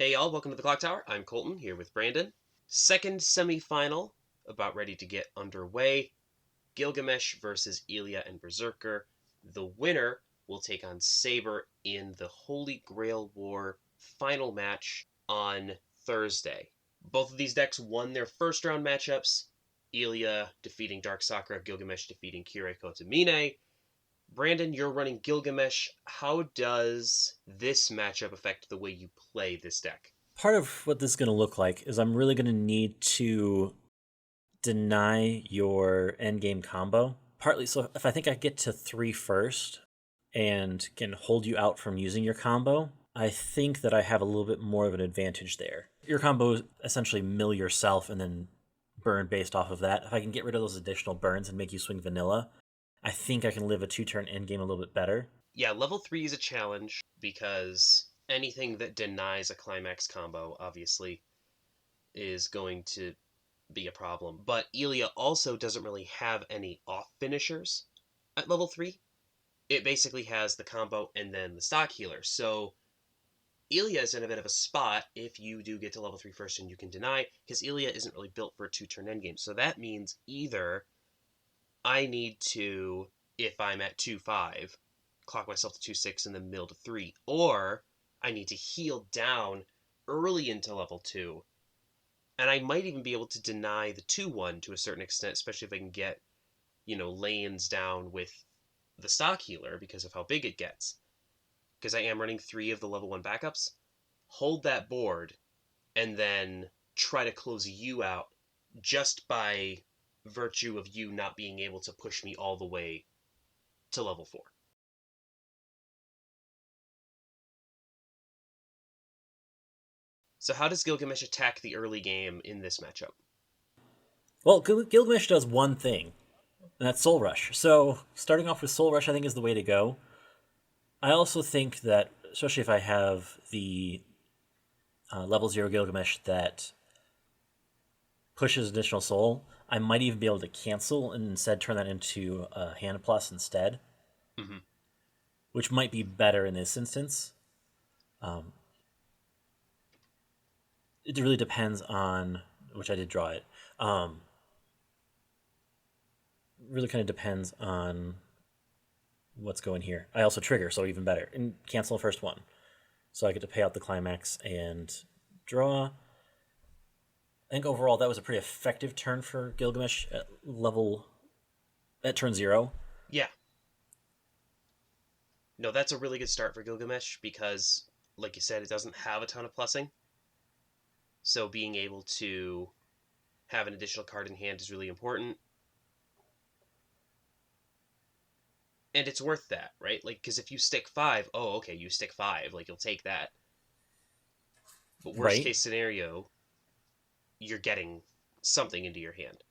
Hey y'all, welcome to the Clock Tower. I'm Colton here with Brandon. Second semifinal about ready to get underway. Gilgamesh versus Illya and Berserker. The winner will take on Saber in the Holy Grail War final match on Thursday. Both of these decks won their first round matchups. Illya defeating Dark Sakura, Gilgamesh defeating Kirei Kotomine. Brandon, you're running Gilgamesh. How does this matchup affect the way you play this deck? Part of what this is going to look like is I'm really going to need to deny your endgame combo. Partly, so if I think I get to 3 first and can hold you out from using your combo, I think that I have a little bit more of an advantage there. Your combo is essentially mill yourself and then burn based off of that. If I can get rid of those additional burns and make you swing vanilla, I think I can live a 2-turn endgame a little bit better. Yeah, level 3 is a challenge because anything that denies a climax combo, obviously, is going to be a problem. But Illya also doesn't really have any off finishers at level 3. It basically has the combo and then the stock healer. So Illya is in a bit of a spot if you do get to level 3 first and you can deny, because Illya isn't really built for a 2-turn endgame. So that means either I need to, if I'm at 2-5, clock myself to 2-6 and then mill to 3, or I need to heal down early into level 2, and I might even be able to deny the 2-1 to a certain extent, especially if I can get, lanes down with the stock healer because of how big it gets. Because I am running 3 of the level 1 backups. Hold that board, and then try to close you out just by virtue of you not being able to push me all the way to level 4. So how does Gilgamesh attack the early game in this matchup? Well, Gilgamesh does one thing, and that's Soul Rush. So starting off with Soul Rush, I think, is the way to go. I also think that, especially if I have the level 0 Gilgamesh that pushes additional soul, I might even be able to cancel and instead turn that into a hand plus instead, Mm-hmm. which might be better in this instance. Um, it really depends on, which I did draw it, really kind of depends on what's going here. I also trigger, so even better, and cancel the first one. So I get to pay out the climax and draw. I think overall that was a pretty effective turn for Gilgamesh at turn 0. Yeah. No, that's a really good start for Gilgamesh because, like you said, it doesn't have a ton of plussing. So being able to have an additional card in hand is really important. And it's worth that, right? Like, because if you stick 5, oh, okay, you stick 5, like, you'll take that. But worst Right? case scenario, you're getting something into your hand.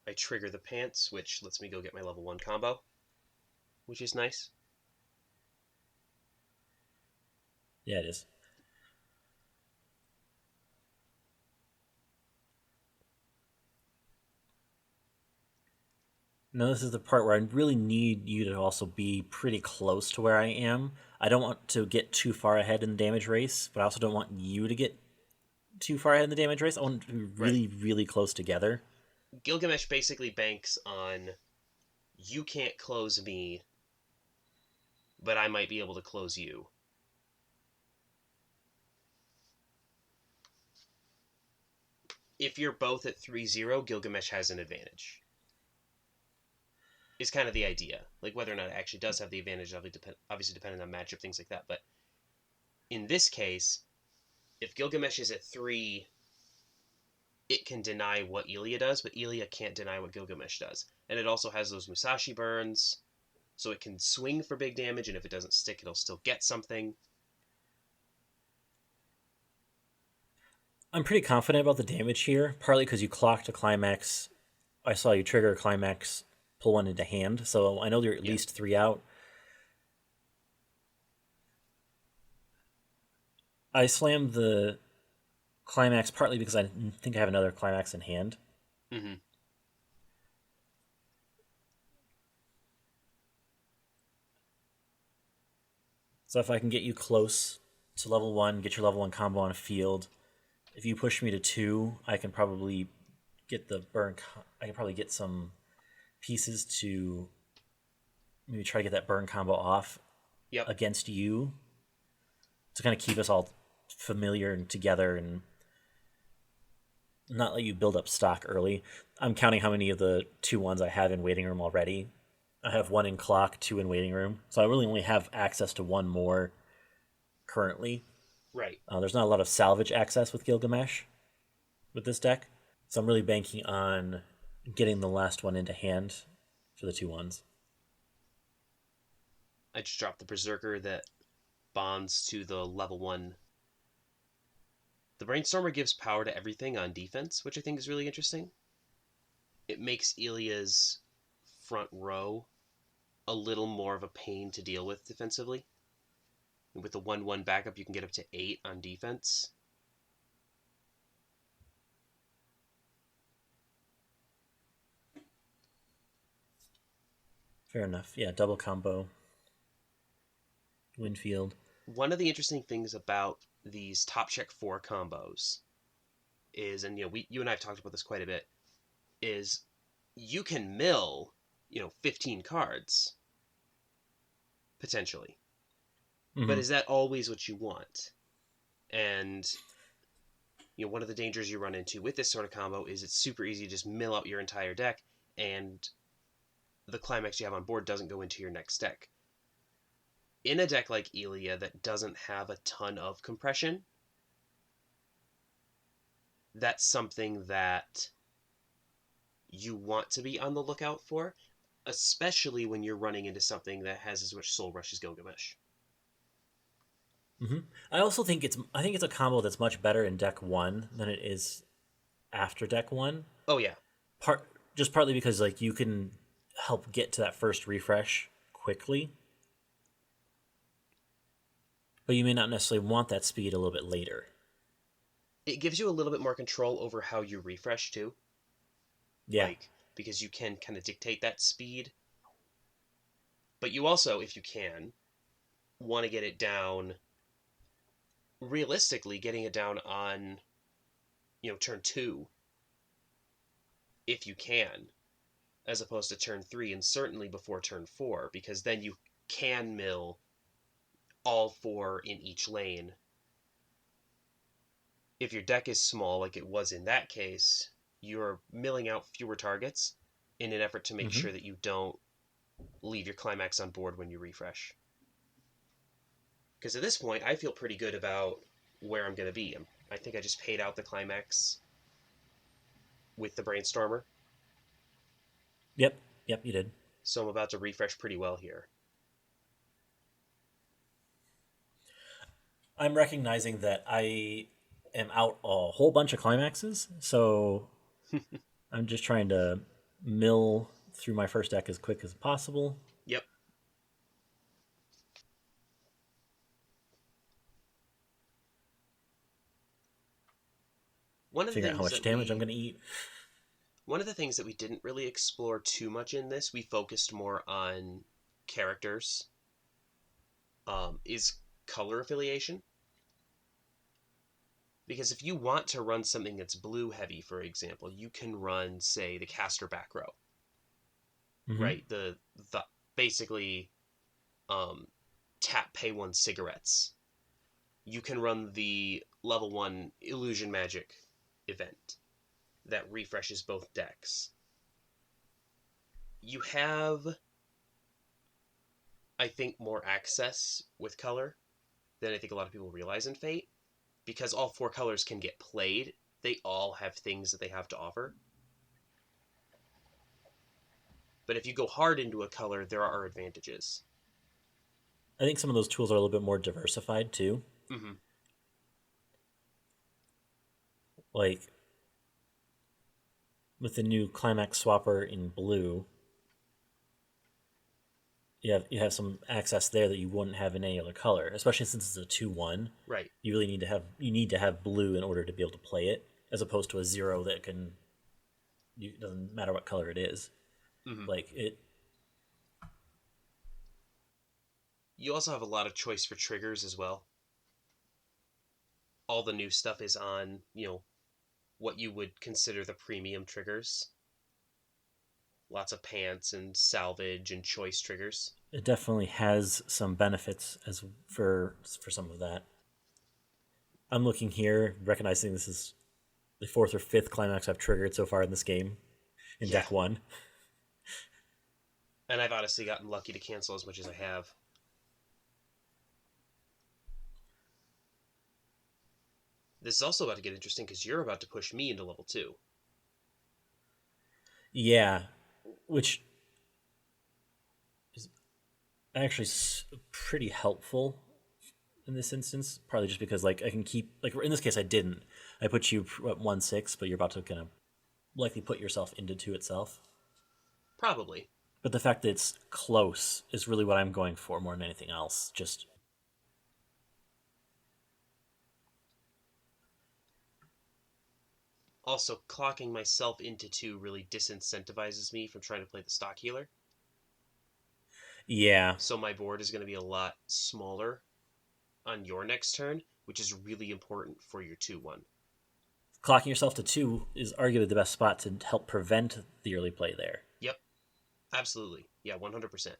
I trigger the pants, which lets me go get my level 1 combo, which is nice. Yeah, it is. Now, this is the part where I really need you to also be pretty close to where I am. I don't want to get too far ahead in the damage race, but I also don't want you to get too far ahead in the damage race. I want to be Right. really, really close together. Gilgamesh basically banks on you can't close me, but I might be able to close you. If you're both at 3-0, Gilgamesh has an advantage. Is kind of the idea. Like, whether or not it actually does have the advantage, obviously depending on matchup, things like that. But in this case, if Gilgamesh is at 3, it can deny what Illya does, but Illya can't deny what Gilgamesh does. And it also has those Musashi burns, so it can swing for big damage, and if it doesn't stick, it'll still get something. I'm pretty confident about the damage here, partly because you clocked a climax. I saw you trigger a climax, pull one into hand, so I know you're at Yeah. least 3 out. I slammed the climax partly because I think I have another climax in hand. Mm-hmm. So if I can get you close to level 1, get your level 1 combo on a field, if you push me to 2, I can probably get the burn. I can probably get some pieces to maybe try to get that burn combo off Yep. against you to kind of keep us all familiar and together and not let you build up stock early. I'm counting how many of the 2-1s I have in waiting room already. I have 1 in clock, 2 in waiting room. So I really only have access to 1 more currently. Right. There's not a lot of salvage access with Gilgamesh with this deck. So I'm really banking on getting the last one into hand for the 2-1s. I just dropped the Berserker that bonds to the level 1. The Brainstormer gives power to everything on defense, which I think is really interesting. It makes Illya's front row a little more of a pain to deal with defensively. And with the 1/1 backup, you can get up to 8 on defense. Fair enough. Yeah, double combo. Winfield. One of the interesting things about these top check 4 combos is, and you and I have talked about this quite a bit, is you can mill 15 cards potentially, but is that always what you want? And one of the dangers you run into with this sort of combo is it's super easy to just mill out your entire deck, and the climax you have on board doesn't go into your next deck. In a deck like Illya that doesn't have a ton of compression, that's something that you want to be on the lookout for, especially when you're running into something that has as much Soul Rush as Gilgamesh. I also think it's a combo that's much better in deck 1 than it is after deck 1. Oh yeah. Partly because like you can help get to that first refresh quickly. But you may not necessarily want that speed a little bit later. It gives you a little bit more control over how you refresh too. Yeah. Because you can kind of dictate that speed. But you also, if you can, want to get it down, realistically getting it down on, turn 2, if you can, as opposed to turn 3, and certainly before turn 4, because then you can mill all 4 in each lane. If your deck is small, like it was in that case, you're milling out fewer targets in an effort to make sure that you don't leave your climax on board when you refresh. Because at this point, I feel pretty good about where I'm going to be. I think I just paid out the climax with the Brainstormer. Yep, you did. So I'm about to refresh pretty well here. I'm recognizing that I am out a whole bunch of climaxes, so I'm just trying to mill through my first deck as quick as possible. Yep. Figure out how much damage I'm going to eat. One of the things that we didn't really explore too much in this, we focused more on characters, is color affiliation. Because if you want to run something that's blue heavy, for example, you can run, say, the caster back row. Right? The basically tap pay 1 cigarettes. You can run the level 1 illusion magic event that refreshes both decks. You have, I think, more access with color than I think a lot of people realize in Fate. Because all 4 colors can get played, they all have things that they have to offer. But if you go hard into a color, there are advantages. I think some of those tools are a little bit more diversified, too. Like, with the new Climax Swapper in blue, you have some access there that you wouldn't have in any other color, especially since it's a 2/1. Right. You really need to have blue in order to be able to play it, as opposed to a 0 that it doesn't matter what color it is. Like it. You also have a lot of choice for triggers as well. All the new stuff is on, what you would consider the premium triggers. Lots of pants and salvage and choice triggers. It definitely has some benefits as for some of that. I'm looking here, recognizing this is the fourth or fifth climax I've triggered so far in this game in Yeah. deck 1. And I've honestly gotten lucky to cancel as much as I have. This is also about to get interesting because you're about to push me into level 2. Yeah, which is actually pretty helpful in this instance. Probably just because like I can keep like in this case I didn't. I put you at 1/6, but you're about to kind of likely put yourself into 2 itself. Probably. But the fact that it's close is really what I'm going for more than anything else. Just Also, clocking myself into 2 really disincentivizes me from trying to play the stock healer. yeah. So my board is going to be a lot smaller on your next turn, which is really important for your 2-1. Clocking yourself to 2 is arguably the best spot to help prevent the early play there. Yep. Absolutely. Yeah, 100%.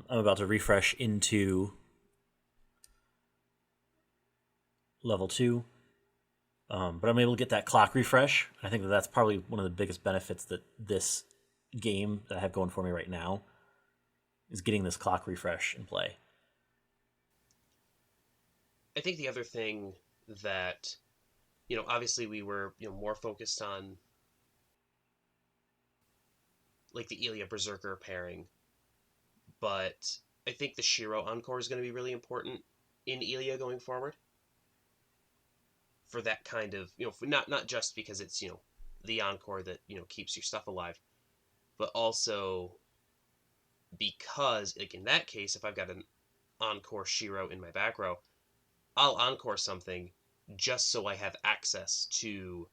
I'm about to refresh into level 2. But I'm able to get that clock refresh. I think that that's probably one of the biggest benefits that this game that I have going for me right now is getting this clock refresh in play. I think the other thing that, obviously we were, more focused on like the Illya Berserker pairing, but I think the Shiro Encore is going to be really important in Illya going forward. For that kind of, for not just because it's, the Encore that, keeps your stuff alive, but also because, like in that case, if I've got an Encore Shiro in my back row, I'll Encore something just so I have access to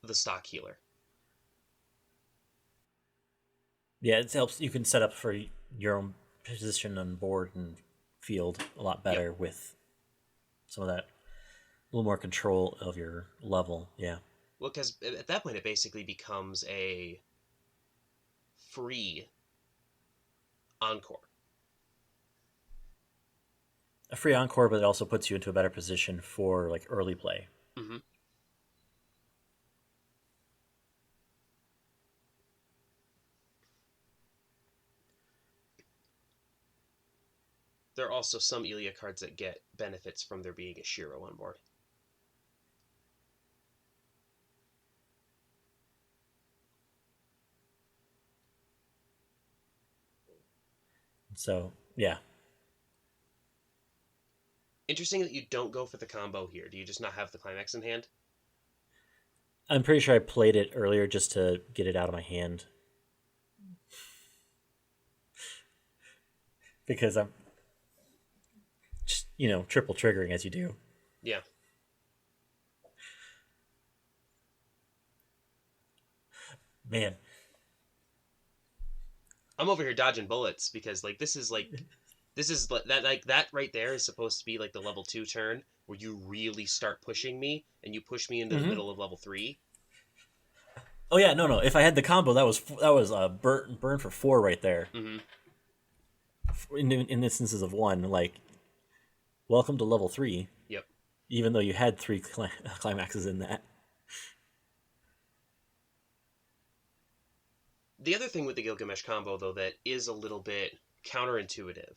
the stock healer. Yeah, it helps. You can set up for your own position on board and field a lot better with some of that, a little more control of your level. Yeah. Well, because at that point it basically becomes a free Encore. A free encore, but it also puts you into a better position for like early play. Mm-hmm. There are also some Illya cards that get benefits from there being a Shiro on board. So yeah, Interesting that you don't go for the combo here. Do you just not have the climax in hand? I'm pretty sure I played it earlier just to get it out of my hand because I'm just, triple triggering as you do. Yeah. Man, I'm over here dodging bullets because this is that right there is supposed to be like the level 2 turn where you really start pushing me and you push me into the middle of level 3. Oh yeah, no. If I had the combo, that was burn for 4 right there. Mm-hmm. In instances of 1, like welcome to level 3. Yep. Even though you had 3 climaxes in that. The other thing with the Gilgamesh combo, though, that is a little bit counterintuitive,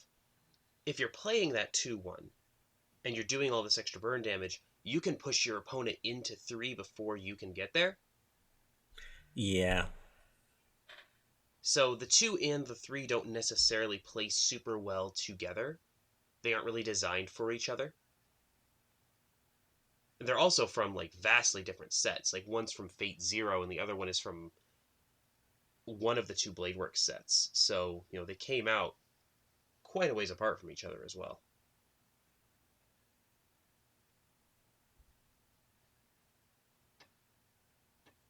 if you're playing that 2-1 and you're doing all this extra burn damage, you can push your opponent into 3 before you can get there. Yeah. So the 2 and the 3 don't necessarily play super well together. They aren't really designed for each other. And they're also from vastly different sets. Like one's from Fate Zero and the other one is from one of the two Bladeworks sets. So, they came out quite a ways apart from each other as well.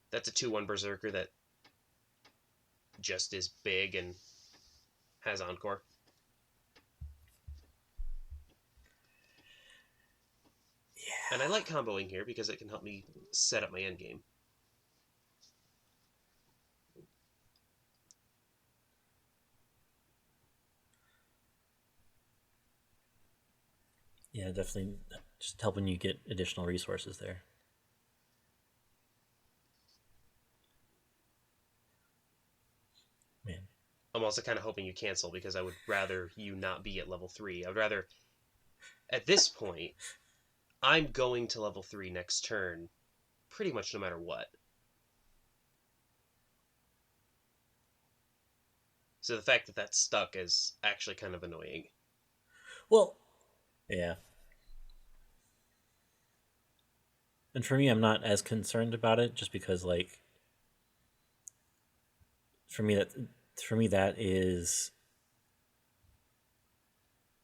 That's a 2/1 Berserker that just is big and has Encore. Yeah. And I like comboing here because it can help me set up my endgame. Yeah, definitely just helping you get additional resources there. Man. I'm also kind of hoping you cancel because I would rather you not be at level 3. I would rather, at this point, I'm going to level 3 next turn pretty much no matter what. So the fact that that's stuck is actually kind of annoying. Well, yeah. And for me, I'm not as concerned about it just because, like, for me that is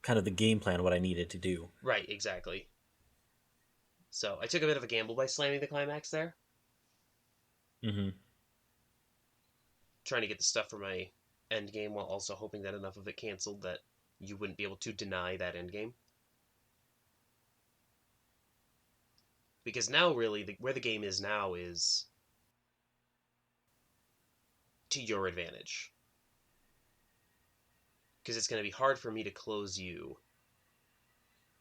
kind of the game plan, what I needed to do. Right, exactly. So I took a bit of a gamble by slamming the climax there. Mm-hmm. Trying to get the stuff for my end game while also hoping that enough of it canceled that you wouldn't be able to deny that end game. Because now, really, where the game is now is to your advantage. Because it's going to be hard for me to close you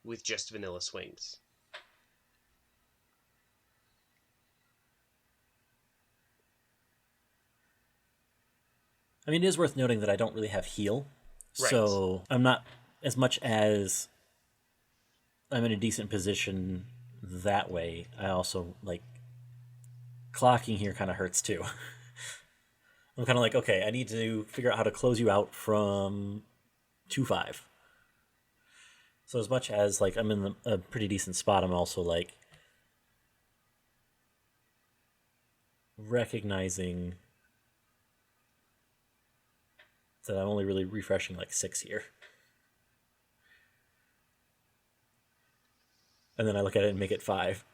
with just vanilla swings. I mean, it is worth noting that I don't really have heal. Right. So I'm not, as much as I'm in a decent position that way, I also, like, clocking here kind of hurts too. I'm kind of like, okay, I need to figure out how to close you out from 2-5. So as much as, like, I'm in a pretty decent spot, I'm also, like, recognizing that I'm only really refreshing like 6 here. And then I look at it and make it 5.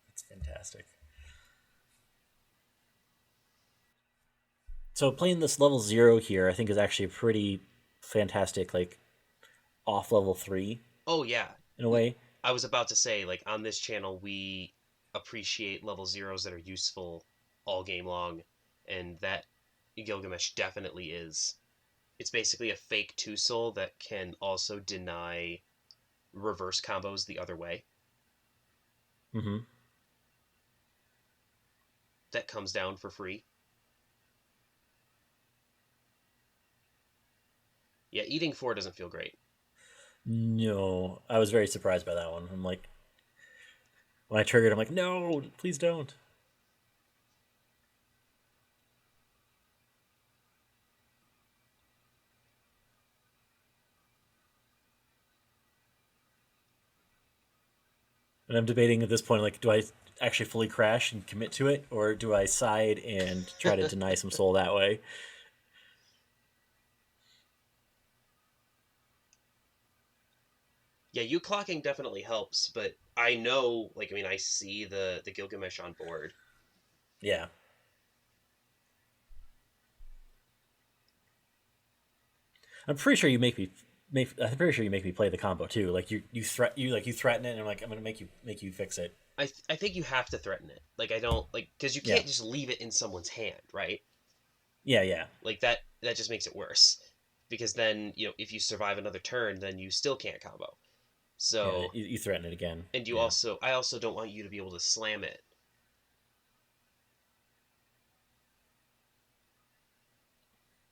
That's fantastic. So playing this level 0 here, I think, is actually a pretty fantastic, like, off level 3. Oh, yeah. In a way. I was about to say, like, on this channel, we appreciate level 0s that are useful all game long, and that Gilgamesh definitely is. It's basically a fake 2-soul that can also deny reverse combos the other way. Mm-hmm. That comes down for free. Yeah, eating 4 doesn't feel great. No, I was very surprised by that one. I'm like, when I triggered, I'm like, no, please don't. And I'm debating at this point, like, do I actually fully crash and commit to it, or do I side and try to deny some soul that way? Yeah, you clocking definitely helps, but I know, like, I mean, I see the Gilgamesh on board. Yeah. I'm pretty sure you make me. I'm pretty sure you make me play the combo too. Like you threaten it, and I'm like, I'm gonna make you fix it. I think you have to threaten it. Like, I don't, like, because you can't just leave it in someone's hand, right? Yeah. Like, that just makes it worse. Because then, if you survive another turn, then you still can't combo. So yeah, you threaten it again. And you also, I also don't want you to be able to slam it.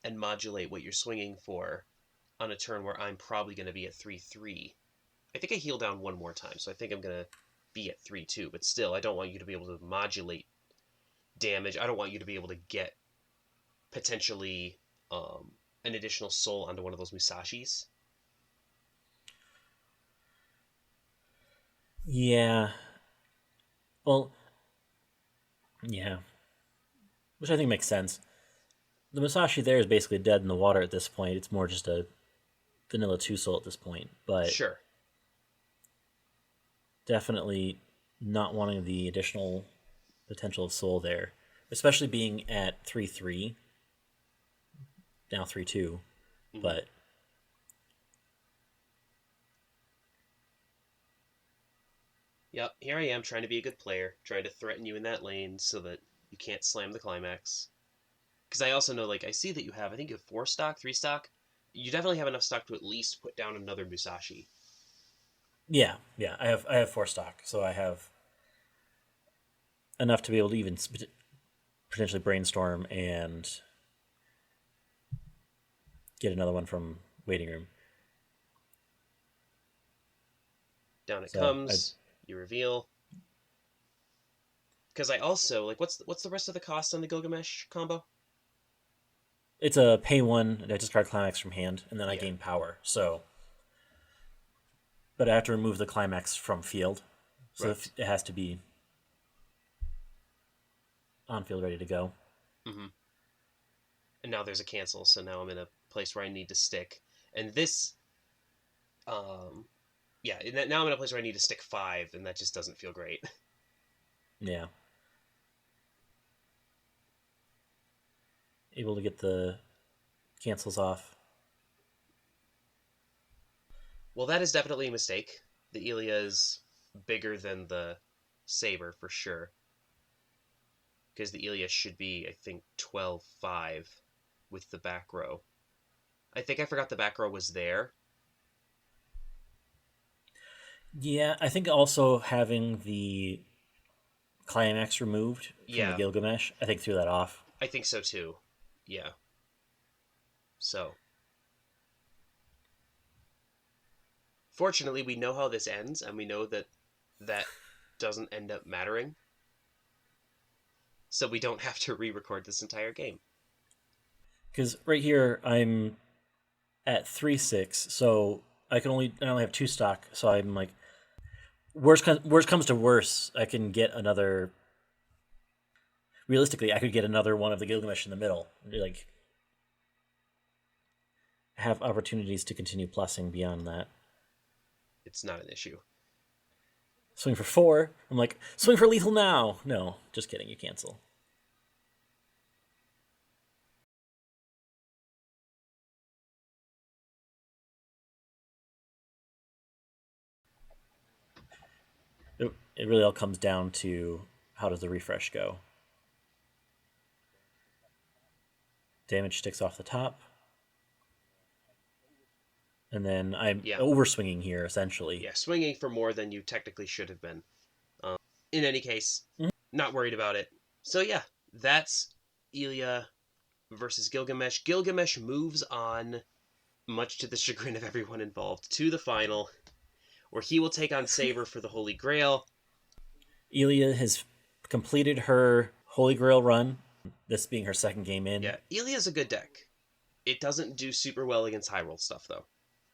And modulate what you're swinging for on a turn where I'm probably going to be at 3-3. I think I heal down one more time, so I think I'm going to be at 3-2, but still, I don't want you to be able to modulate damage. I don't want you to be able to get potentially an additional soul onto one of those Musashis. Yeah. Well, yeah. Which I think makes sense. The Musashi there is basically dead in the water at this point. It's more just a vanilla 2 soul at this point. But Sure. definitely not wanting the additional potential of soul there. Especially being at 3-3. Now 3-2. Mm-hmm. But Yep, here I am trying to be a good player, trying to threaten you in that lane so that you can't slam the climax. Because I also know, like, I see that you have, I think you have 4 stock, 3 stock. You definitely have enough stock to at least put down another Musashi. yeah, I have 4 stock, so I have enough to be able to even potentially brainstorm and get another one from waiting room. Down it comes. You reveal. Because I also, like, what's the rest of the cost on the Gilgamesh combo? It's a pay 1, I discard climax from hand, and then I Yeah. gain power. So, but I have to remove the climax from field, so Right. it has to be on field, ready to go. Mm-hmm. And now there's a cancel, so now I'm in a place where I need to stick. And this, yeah, now I'm in a place where I need to stick 5, and that just doesn't feel great. Yeah. Able to get the cancels off. Well, that is definitely a mistake. The Illya is bigger than the Saber for sure. Because the Illya should be, I think, 12-5 with the back row. I think I forgot the back row was there. Yeah, I think also having the climax removed from the Yeah, Gilgamesh, I think threw that off. I think so too. Yeah. So. Fortunately, we know how this ends, and we know that that doesn't end up mattering. So we don't have to re-record this entire game. Because right here I'm at 3-6, so I only have 2 stock, so I'm like, worst comes to worst, I can get another. Realistically, I could get another one of the Gilgamesh in the middle, like have opportunities to continue plussing beyond that. It's not an issue. Swing for 4. I'm like, swing for lethal now. No, just kidding. You cancel. It really all comes down to how does the refresh go. Damage sticks off the top. And then I'm overswinging here, essentially. Yeah, swinging for more than you technically should have been. In any case, not worried about it. So yeah, that's Illya versus Gilgamesh. Gilgamesh moves on, much to the chagrin of everyone involved, to the final, where he will take on Saber for the Holy Grail. Illya has completed her Holy Grail run, this being her 2nd game in. Yeah, Illya's a good deck. It doesn't do super well against high roll stuff, though.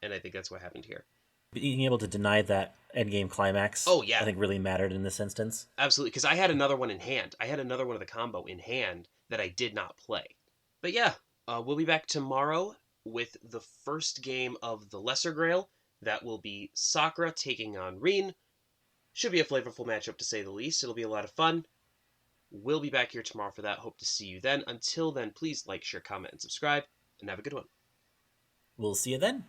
And I think that's what happened here. Being able to deny that endgame climax, oh yeah, I think really mattered in this instance. Absolutely, because I had another one in hand. I had another one of the combo in hand that I did not play. But yeah, we'll be back tomorrow with the first game of the Lesser Grail. That will be Sakura taking on Rin. Should be a flavorful matchup to say the least. It'll be a lot of fun. We'll be back here tomorrow for that. Hope to see you then. Until then, please like, share, comment, and subscribe, and have a good one. We'll see you then.